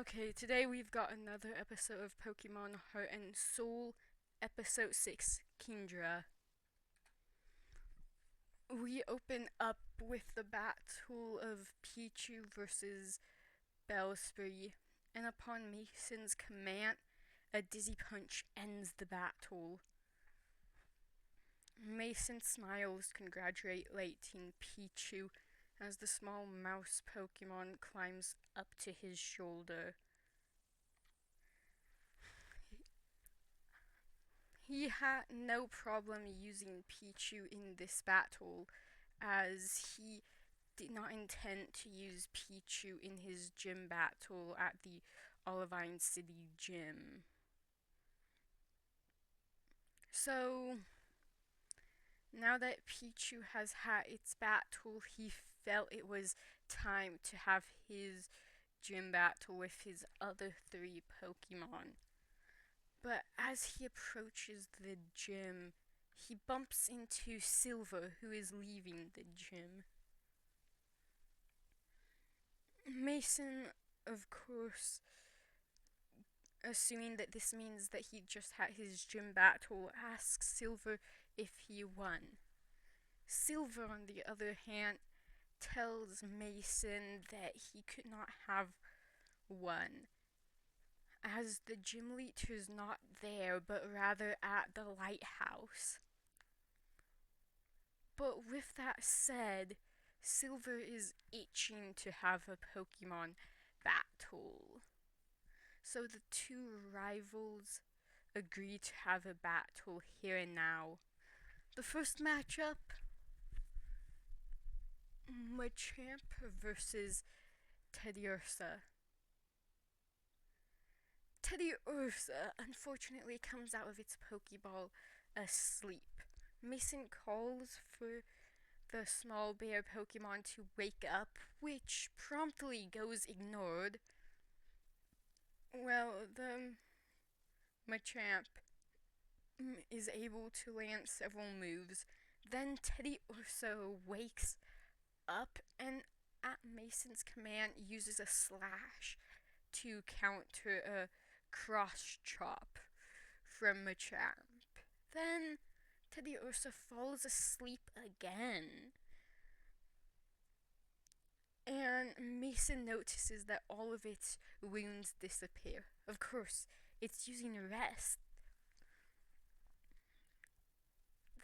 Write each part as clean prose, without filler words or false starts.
Okay, today we've got another episode of Pokemon Heart and Soul, episode 6, Kingdra. We open up with the battle of Pichu versus Bellsbury, and upon Mason's command, a dizzy punch ends the battle. Mason smiles, congratulating Pichu as the small mouse Pokemon climbs up to his shoulder. He had no problem using Pichu in this battle, as he did not intend to use Pichu in his gym battle at the Olivine City gym. So, now that Pichu has had its battle, he felt it was time to have his gym battle with his other three Pokemon. But as he approaches the gym, he bumps into Silver, who is leaving the gym. Mason, of course, assuming that this means that he just had his gym battle, asks Silver if he won. Silver, on the other hand, tells Mason that he could not have won, as the gym leader's not there, but rather at the lighthouse. But with that said, Silver is itching to have a Pokemon battle. So the two rivals agree to have a battle here and now. The first matchup, Machamp versus Teddiursa. Teddiursa unfortunately comes out of its Pokeball asleep. Mason calls for the small bear Pokemon to wake up, which promptly goes ignored. Well, the Machamp is able to land several moves. Then Teddiursa wakes up and, at Mason's command, uses a slash to counter a cross chop from Machamp. Then Teddiursa falls asleep again. And Mason notices that all of its wounds disappear. Of course, it's using rest.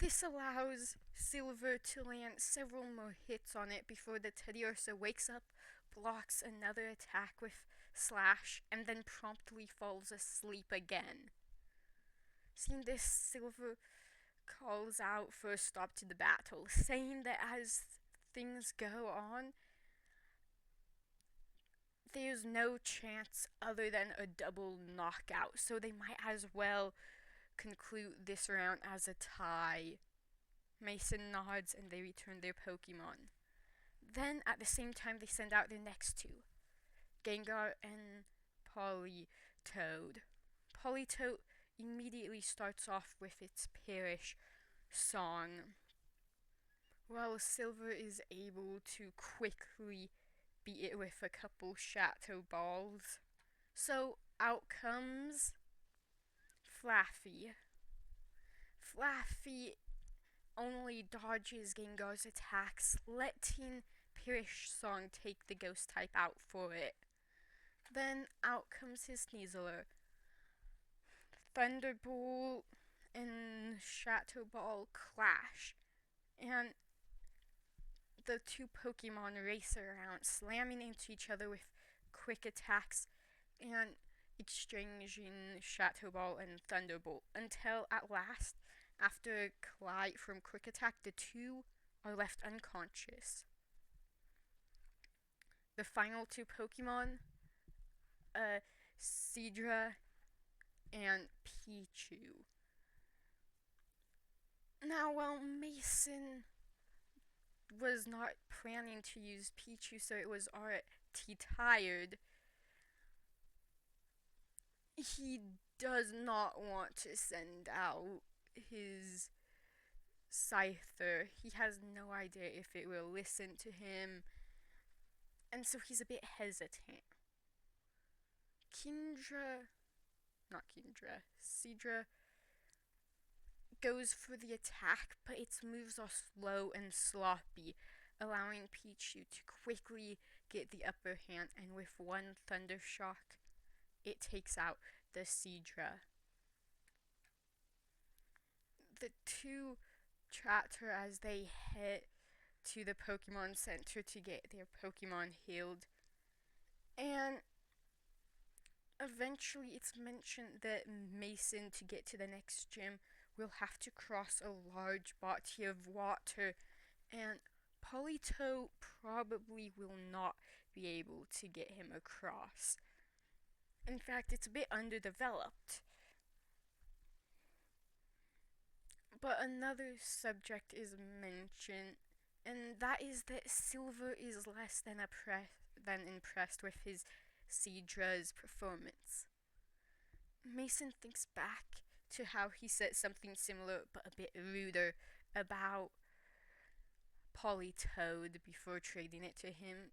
This allows Silver to land several more hits on it before the Teddiursa wakes up, blocks another attack with Slash, and then promptly falls asleep again. Seeing this, Silver calls out for a stop to the battle, saying that as things go on, there's no chance other than a double knockout, so they might as well conclude this round as a tie. Mason nods and they return their Pokemon. Then, at the same time, they send out their next two, Gengar and Politoed. Politoed immediately starts off with its Perish song, while Silver is able to quickly beat it with a couple Shadow Balls. So out comes Flaffy. Flaffy only dodges Gengar's attacks, letting Perish Song take the ghost type out for it. Then out comes his Sneasler. Thunderbolt and Shadow Ball clash, and the two Pokemon race around, slamming into each other with quick attacks and exchanging Shadow Ball and Thunderbolt, until at last, after a collide from quick attack, the two are left unconscious. The final two Pokemon, Seadra and Pichu. Now, while Mason was not planning to use Pichu, so it was already tired, he does not want to send out his Scyther. He has no idea if it will listen to him, and so he's a bit hesitant. Kingdra, not Kingdra, Seadra goes for the attack, but its moves are slow and sloppy, allowing Pichu to quickly get the upper hand, and with one Thunder Shock, it takes out the Seadra. The two trapped her as they head to the Pokemon Center to get their Pokemon healed. And eventually, it's mentioned that Mason, to get to the next gym, will have to cross a large body of water, and Polito probably will not be able to get him across. In fact, it's a bit underdeveloped. But another subject is mentioned, and that is that Silver is less than impressed with his Seadra's performance. Mason thinks back to how he said something similar but a bit ruder about Politoed before trading it to him.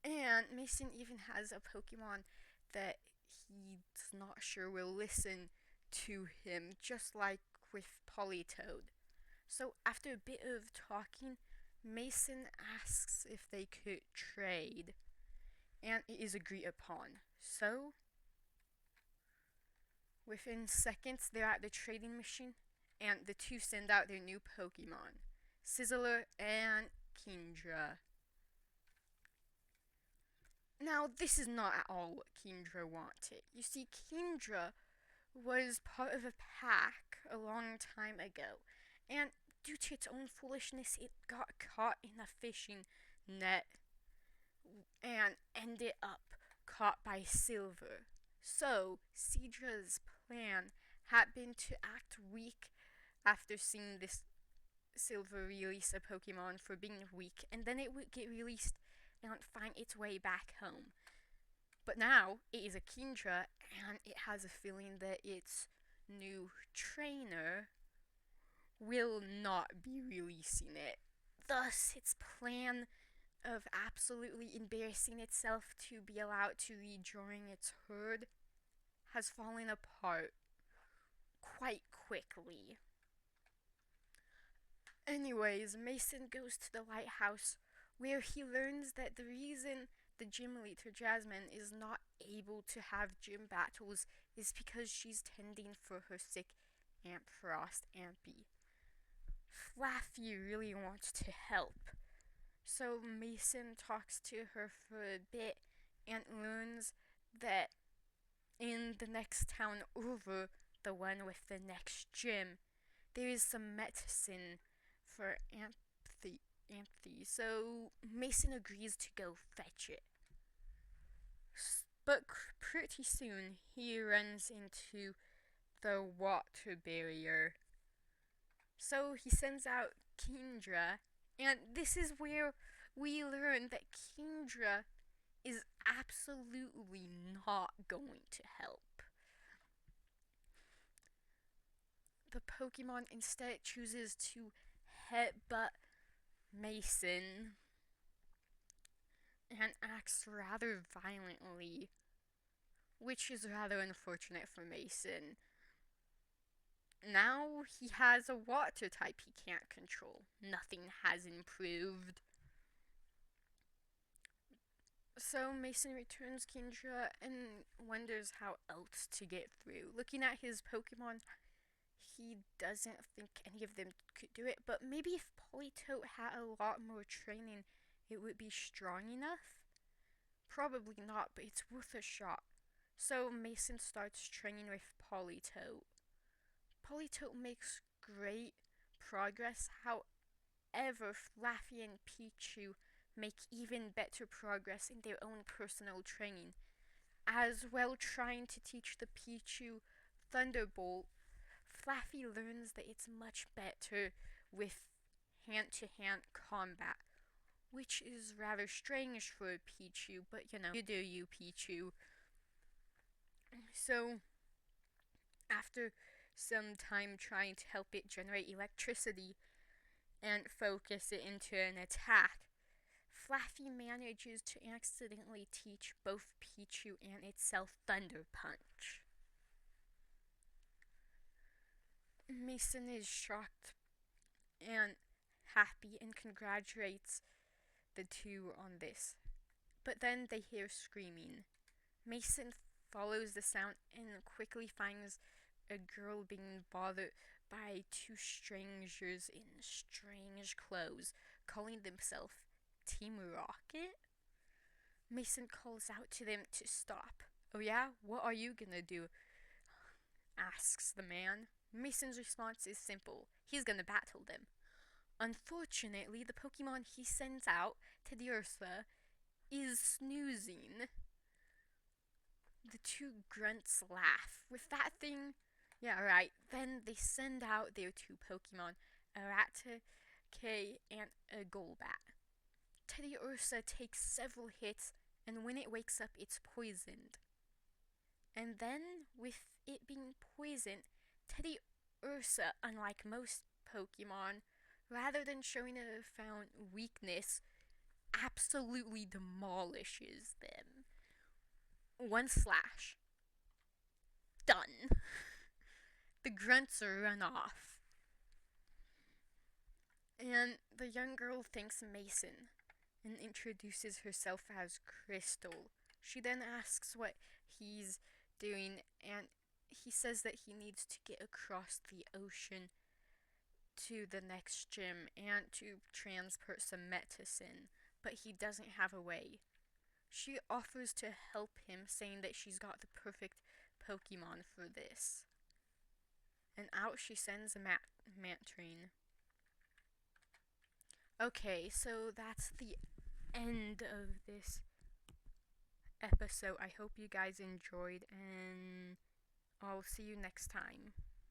And Mason even has a Pokemon that he's not sure will listen to him, just like with Politoed. So after a bit of talking, Mason asks if they could trade, and it is agreed upon. So, within seconds, they're at the trading machine, and the two send out their new Pokemon, Sizzler and Kingdra. Now, this is not at all what Kingdra wanted. You see, Kingdra was part of a pack a long time ago, and due to its own foolishness, it got caught in a fishing net and ended up caught by Silver. So, Seadra's plan had been to act weak after seeing this Silver release a Pokemon for being weak, and then it would get released and find its way back home. But now it is a Kingdra, and it has a feeling that its new trainer will not be releasing it. Thus, its plan of absolutely embarrassing itself to be allowed to rejoin its herd has fallen apart quite quickly. Anyways, Mason goes to the lighthouse, where he learns that the reason the gym leader Jasmine is not able to have gym battles is because she's tending for her sick Aunt Frost Ampy. Flaffy really wants to help, so Mason talks to her for a bit and learns that in the next town over, the one with the next gym, there is some medicine for Anthe. So Mason agrees to go fetch it. But pretty soon he runs into the water barrier. So he sends out Kingdra, and this is where we learn that Kingdra is absolutely not going to help. The Pokemon instead chooses to headbutt Mason and acts rather violently, which is rather unfortunate for Mason. Now he has a water type he can't control. Nothing has improved. So Mason returns Kingdra and wonders how else to get through. Looking at his Pokemon, he doesn't think any of them could do it, but maybe if Politoed had a lot more training, it would be strong enough? Probably not, but it's worth a shot. So Mason starts training with Politoed. Politoed makes great progress, however, Flaffy and Pichu make even better progress in their own personal training, as well trying to teach the Pichu Thunderbolt. Flaffy learns that it's much better with hand-to-hand combat, which is rather strange for a Pichu, but you do you, Pichu. So, after some time trying to help it generate electricity and focus it into an attack, Flaffy manages to accidentally teach both Pichu and itself Thunder Punch. Mason is shocked and happy and congratulates the two on this. But then they hear screaming. Mason follows the sound and quickly finds a girl being bothered by two strangers in strange clothes, calling themselves Team Rocket. Mason calls out to them to stop. "Oh yeah? What are you gonna do?" asks the man. Mason's response is simple. He's gonna battle them. Unfortunately, the Pokemon he sends out, Teddiursa, is snoozing. The two grunts laugh. "With that thing?" "Yeah, right." Then they send out their two Pokemon, a Raticate and a Golbat. Teddiursa takes several hits, and when it wakes up, it's poisoned. And then, with it being poisoned, Teddiursa, unlike most Pokemon, rather than showing a found weakness, absolutely demolishes them. One slash. Done. The grunts run off. And the young girl thanks Mason and introduces herself as Crystal. She then asks what he's doing, and he says that he needs to get across the ocean to the next gym and to transport some medicine, but he doesn't have a way. She offers to help him, saying that she's got the perfect Pokemon for this. And out she sends a Mantine. Okay, so that's the end of this episode. I hope you guys enjoyed, and I'll see you next time.